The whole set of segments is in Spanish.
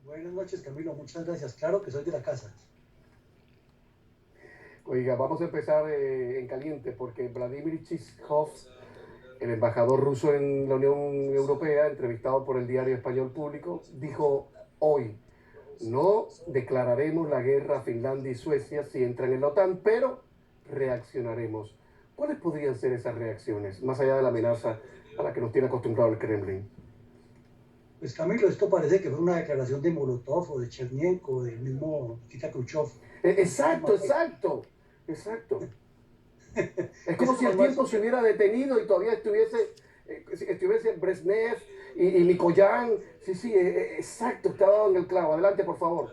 Buenas noches, Camilo. Muchas gracias. Claro que soy de la casa. Oiga, vamos a empezar en caliente porque Vladimir Chizhov, el embajador ruso en la Unión Europea, entrevistado por el diario español Público, dijo hoy, no declararemos la guerra a Finlandia y Suecia si entran en la OTAN, pero reaccionaremos. ¿Cuáles podrían ser esas reacciones, más allá de la amenaza a la que nos tiene acostumbrado el Kremlin? Pues Camilo, esto parece que fue una declaración de Molotov o de Chernenko o del mismo Nikita Khrushchev. Exacto, exacto, exacto. Es como Eso si no el es más, tiempo se hubiera detenido y todavía estuviese Brezhnev y Mikoyan. Sí, sí, exacto, está dado en el clavo. Adelante, por favor.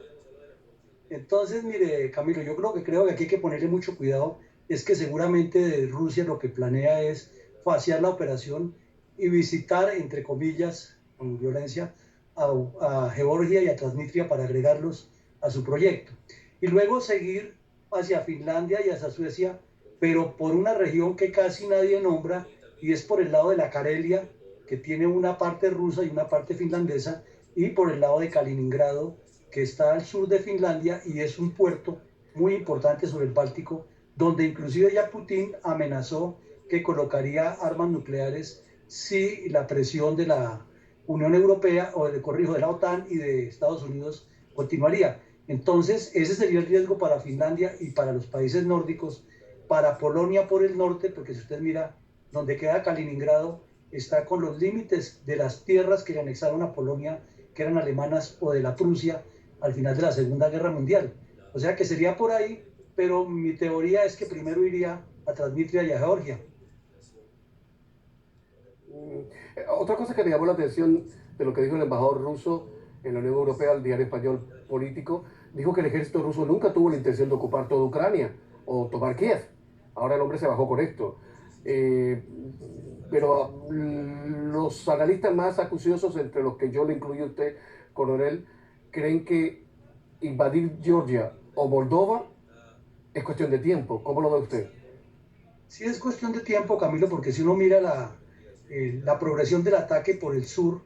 entonces, mire, Camilo, yo creo que aquí hay que ponerle mucho cuidado. Es que seguramente Rusia lo que planea es faciar la operación y visitar, entre comillas, con violencia, a Georgia y a Transnistria para agregarlos a su proyecto. Y luego seguir hacia Finlandia y hacia Suecia, pero por una región que casi nadie nombra, y es por el lado de la Karelia, que tiene una parte rusa y una parte finlandesa, y por el lado de Kaliningrado, que está al sur de Finlandia y es un puerto muy importante sobre el Báltico, donde inclusive ya Putin amenazó que colocaría armas nucleares si la presión de la Unión Europea o de corrijo de la OTAN y de Estados Unidos continuaría. Entonces, ese sería el riesgo para Finlandia y para los países nórdicos, para Polonia por el norte, porque si usted mira, donde queda Kaliningrado, está con los límites de las tierras que le anexaron a Polonia, que eran alemanas, o de la Prusia, al final de la Segunda Guerra Mundial. O sea que sería por ahí, pero mi teoría es que primero iría a Transnistria y a Georgia. Otra cosa que me llamó la atención de lo que dijo el embajador ruso en la Unión Europea, el diario español Político, dijo que el ejército ruso nunca tuvo la intención de ocupar toda Ucrania o tomar Kiev. Ahora el hombre se bajó con esto. Eh, pero los analistas más acuciosos, entre los que yo le incluyo a usted, coronel, creen que invadir Georgia o Moldova es cuestión de tiempo. ¿Cómo lo ve usted? Sí es cuestión de tiempo, Camilo, porque si uno mira la progresión del ataque por el sur,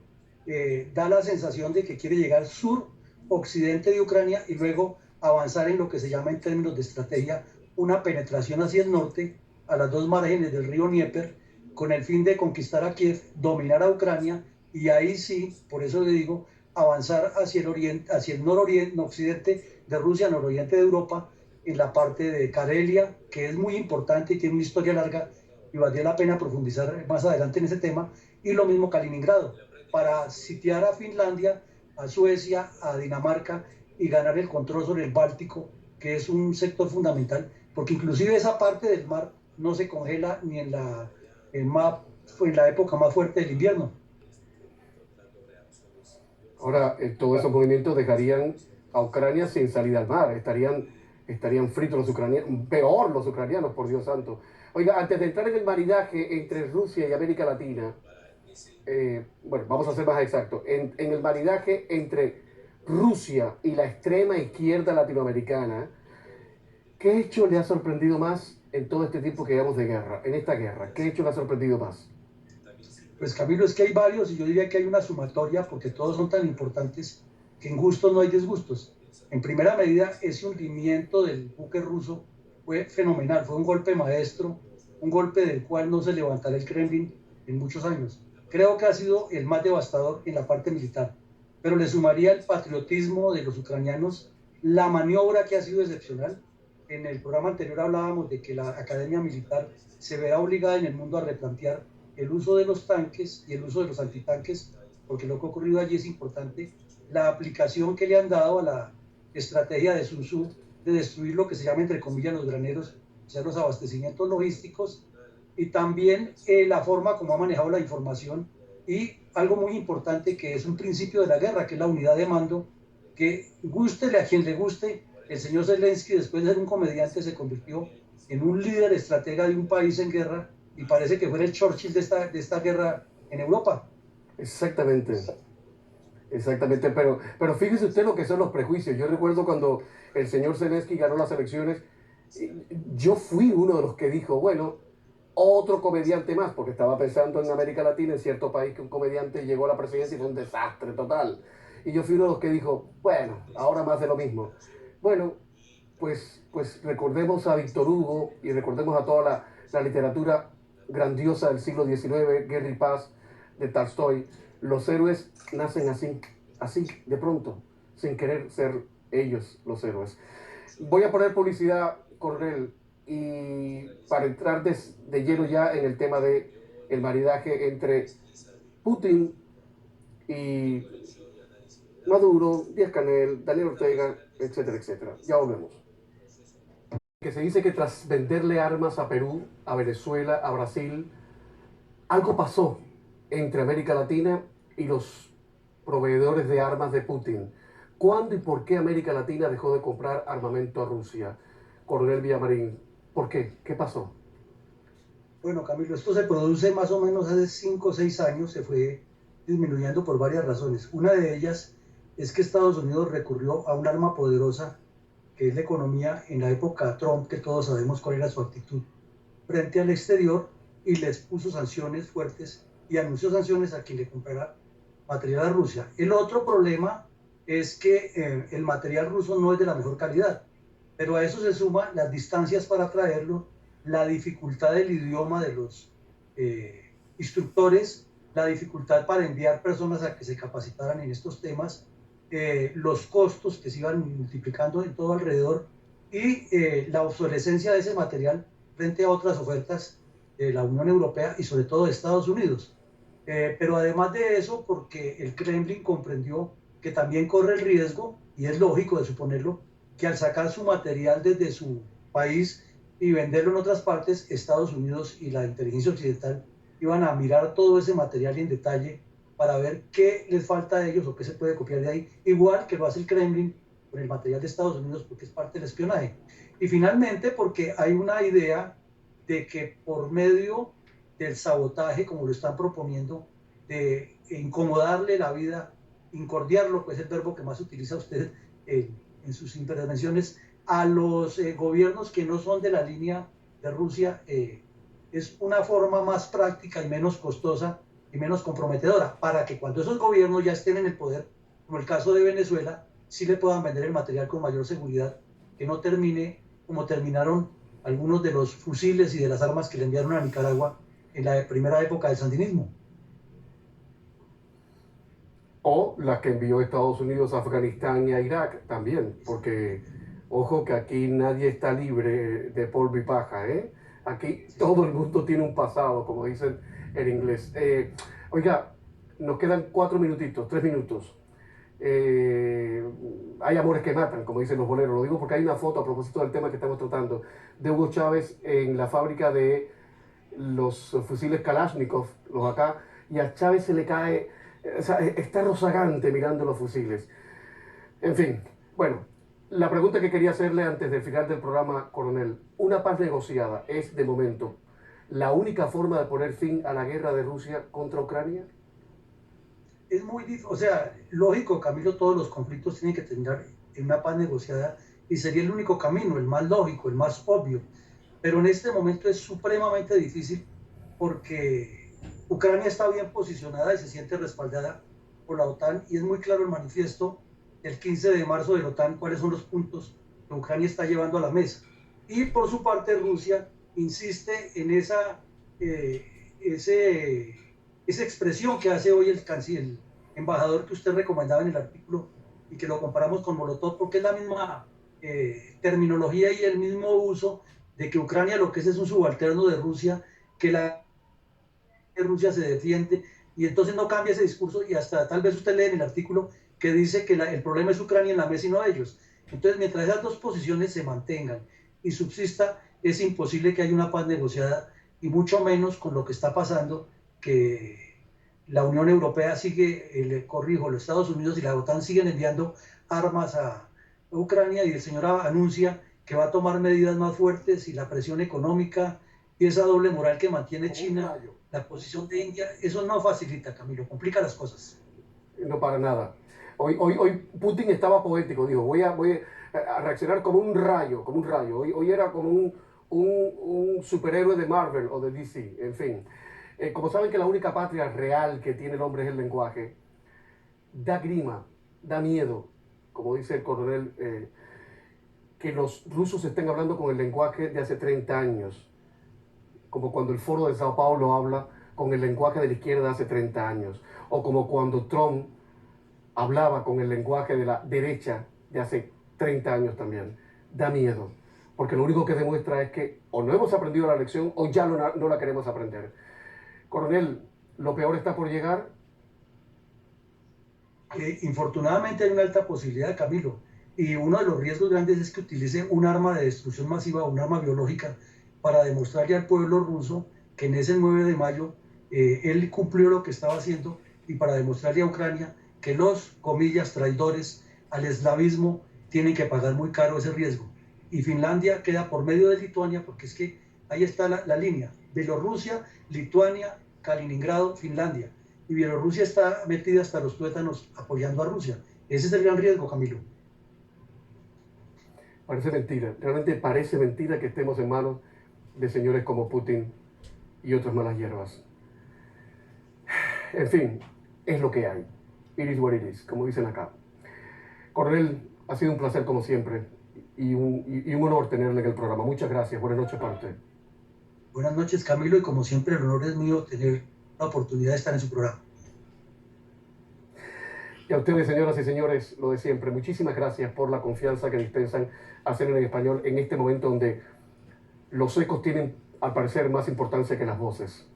da la sensación de que quiere llegar sur-occidente de Ucrania y luego avanzar en lo que se llama en términos de estrategia una penetración hacia el norte, a las dos márgenes del río Dnieper, con el fin de conquistar a Kiev, dominar a Ucrania y ahí sí, por eso le digo, avanzar hacia el oriente, hacia el nororiente, occidente de Rusia, nororiente de Europa, en la parte de Karelia, que es muy importante y tiene una historia larga y valdría la pena profundizar más adelante en ese tema, y lo mismo Kaliningrado, para sitiar a Finlandia, a Suecia, a Dinamarca y ganar el control sobre el Báltico, que es un sector fundamental, porque inclusive esa parte del mar no se congela ni en la época más fuerte del invierno. Ahora, todos esos movimientos dejarían a Ucrania sin salida al mar. Estarían fritos los ucranianos, peor los ucranianos, por Dios santo. Oiga, antes de entrar en el maridaje entre Rusia y América Latina, bueno, vamos a ser más exactos, en el maridaje entre Rusia y la extrema izquierda latinoamericana, ¿qué hecho le ha sorprendido más en todo este tiempo que llevamos de guerra, en esta guerra? ¿Qué hecho le ha sorprendido más? Pues Camilo, es que hay varios y yo diría que hay una sumatoria porque todos son tan importantes que en gustos no hay disgustos. En primera medida, ese hundimiento del buque ruso fue fenomenal, fue un golpe maestro, un golpe del cual no se levantará el Kremlin en muchos años. Creo que ha sido el más devastador en la parte militar, pero le sumaría el patriotismo de los ucranianos, la maniobra que ha sido excepcional. En el programa anterior hablábamos de que la Academia Militar se verá obligada en el mundo a replantear el uso de los tanques y el uso de los antitanques, porque lo que ha ocurrido allí es importante, la aplicación que le han dado a la estrategia de Sun Tzu de destruir lo que se llama, entre comillas, los graneros, o sea, los abastecimientos logísticos, y también la forma como ha manejado la información, y algo muy importante que es un principio de la guerra, que es la unidad de mando, que gústele a quien le guste, el señor Zelensky, después de ser un comediante, se convirtió en un líder estratega de un país en guerra y parece que fue el Churchill de esta guerra en Europa. Exactamente. Exactamente, pero fíjese usted lo que son los prejuicios. Yo recuerdo cuando el señor Zelensky ganó las elecciones, yo fui uno de los que dijo, bueno, otro comediante más, porque estaba pensando en América Latina, en cierto país que un comediante llegó a la presidencia y fue un desastre total. y yo fui uno de los que dijo, bueno, ahora más de lo mismo. Bueno, pues recordemos a Víctor Hugo y recordemos a toda la literatura grandiosa del siglo XIX, Guerra y Paz, de Tolstoy. Los héroes nacen así, de pronto, sin querer ser ellos los héroes. Voy a poner publicidad, Coronel, y para entrar de lleno ya en el tema de el maridaje entre Putin y Maduro, Díaz-Canel, Daniel Ortega, etcétera, etcétera. Ya volvemos. Que se dice que tras venderle armas a Perú, a Venezuela, a Brasil, algo pasó entre América Latina y los proveedores de armas de Putin. ¿Cuándo y por qué América Latina dejó de comprar armamento a Rusia? Coronel Villamarín, ¿por qué? ¿Qué pasó? Bueno, Camilo, esto se produce más o menos hace 5 o 6 años, se fue disminuyendo por varias razones. Una de ellas es que Estados Unidos recurrió a un arma poderosa, que es la economía en la época Trump, que todos sabemos cuál era su actitud frente al exterior, y les puso sanciones fuertes y anunció sanciones a quien le comprara material a Rusia. El otro problema es que el material ruso no es de la mejor calidad, pero a eso se suman las distancias para traerlo, la dificultad del idioma de los instructores, la dificultad para enviar personas a que se capacitaran en estos temas, los costos que se iban multiplicando en todo alrededor y la obsolescencia de ese material frente a otras ofertas de la Unión Europea y sobre todo de Estados Unidos. Pero además de eso, porque el Kremlin comprendió que también corre el riesgo, y es lógico de suponerlo, que al sacar su material desde su país y venderlo en otras partes, Estados Unidos y la inteligencia occidental iban a mirar todo ese material en detalle para ver qué les falta a ellos o qué se puede copiar de ahí, igual que lo hace el Kremlin con el material de Estados Unidos porque es parte del espionaje. Y finalmente porque hay una idea de que por medio del sabotaje, como lo están proponiendo, de incomodarle la vida, incordiarlo, pues es el verbo que más utiliza usted en sus intervenciones, a los gobiernos que no son de la línea de Rusia, es una forma más práctica y menos costosa y menos comprometedora, para que cuando esos gobiernos ya estén en el poder, como el caso de Venezuela, sí le puedan vender el material con mayor seguridad, que no termine como terminaron algunos de los fusiles y de las armas que le enviaron a Nicaragua en la primera época del sandinismo. O las que envió Estados Unidos a Afganistán y a Irak también, porque ojo que aquí nadie está libre de polvo y paja, ¿eh? Aquí todo el mundo tiene un pasado, como dicen en inglés. Oiga, nos quedan 4 minutitos, 3 minutos. Hay amores que matan, como dicen los boleros. Lo digo porque hay una foto a propósito del tema que estamos tratando de Hugo Chávez en la fábrica de los fusiles Kalashnikov, los acá, y a Chávez se le cae, o sea, está rozagante mirando los fusiles. En fin, bueno, la pregunta que quería hacerle antes del final del programa, coronel, ¿una paz negociada es, de momento, la única forma de poner fin a la guerra de Rusia contra Ucrania? Es muy difícil, o sea, lógico, Camilo, todos los conflictos tienen que terminar en una paz negociada y sería el único camino, el más lógico, el más obvio. Pero en este momento es supremamente difícil porque Ucrania está bien posicionada y se siente respaldada por la OTAN y es muy claro el manifiesto del 15 de marzo de la OTAN cuáles son los puntos que Ucrania está llevando a la mesa. Y por su parte Rusia insiste en esa expresión que hace hoy el embajador que usted recomendaba en el artículo y que lo comparamos con Molotov porque es la misma terminología y el mismo uso de que Ucrania lo que es un subalterno de Rusia, que la Rusia se defiende y entonces no cambia ese discurso y hasta tal vez usted lee en el artículo que dice que el problema es Ucrania en la mesa y no ellos. Entonces mientras esas dos posiciones se mantengan y subsista, es imposible que haya una paz negociada y mucho menos con lo que está pasando, que la Unión Europea sigue, le corrijo, los Estados Unidos y la OTAN siguen enviando armas a Ucrania y el señor anuncia que va a tomar medidas más fuertes y la presión económica y esa doble moral que mantiene China, la posición de India, eso no facilita, Camilo, complica las cosas. No para nada. Hoy Putin estaba poético, dijo, voy a reaccionar como un rayo, como un rayo. Hoy era como un superhéroe de Marvel o de DC, en fin. Como saben que la única patria real que tiene el hombre es el lenguaje, da grima Da miedo, como dice el coronel, que los rusos estén hablando con el lenguaje de hace 30 años, como cuando el Foro de Sao Paulo habla con el lenguaje de la izquierda de hace 30 años, o como cuando Trump hablaba con el lenguaje de la derecha de hace 30 años también. Da miedo, porque lo único que demuestra es que o no hemos aprendido la lección o ya no la queremos aprender. Coronel, lo peor está por llegar. Infortunadamente hay una alta posibilidad, Camilo, y uno de los riesgos grandes es que utilice un arma de destrucción masiva, un arma biológica, para demostrarle al pueblo ruso que en ese 9 de mayo él cumplió lo que estaba haciendo, y para demostrarle a Ucrania que los, comillas, traidores al eslavismo tienen que pagar muy caro ese riesgo. Y Finlandia queda por medio de Lituania, porque es que ahí está la línea: Bielorrusia, Lituania, Kaliningrado, Finlandia. Y Bielorrusia está metida hasta los tuétanos apoyando a Rusia. Ese es el gran riesgo, Camilo. Parece mentira, realmente parece mentira que estemos en manos de señores como Putin y otras malas hierbas. En fin, es lo que hay. It is what it is, como dicen acá. Coronel, ha sido un placer como siempre y un honor tenerle en el programa. Muchas gracias. Buenas noches para usted. Buenas noches, Camilo, y como siempre el honor es mío tener la oportunidad de estar en su programa. Y a ustedes, señoras y señores, lo de siempre, muchísimas gracias por la confianza que dispensan a hacer en español en este momento donde los ecos tienen, al parecer, más importancia que las voces.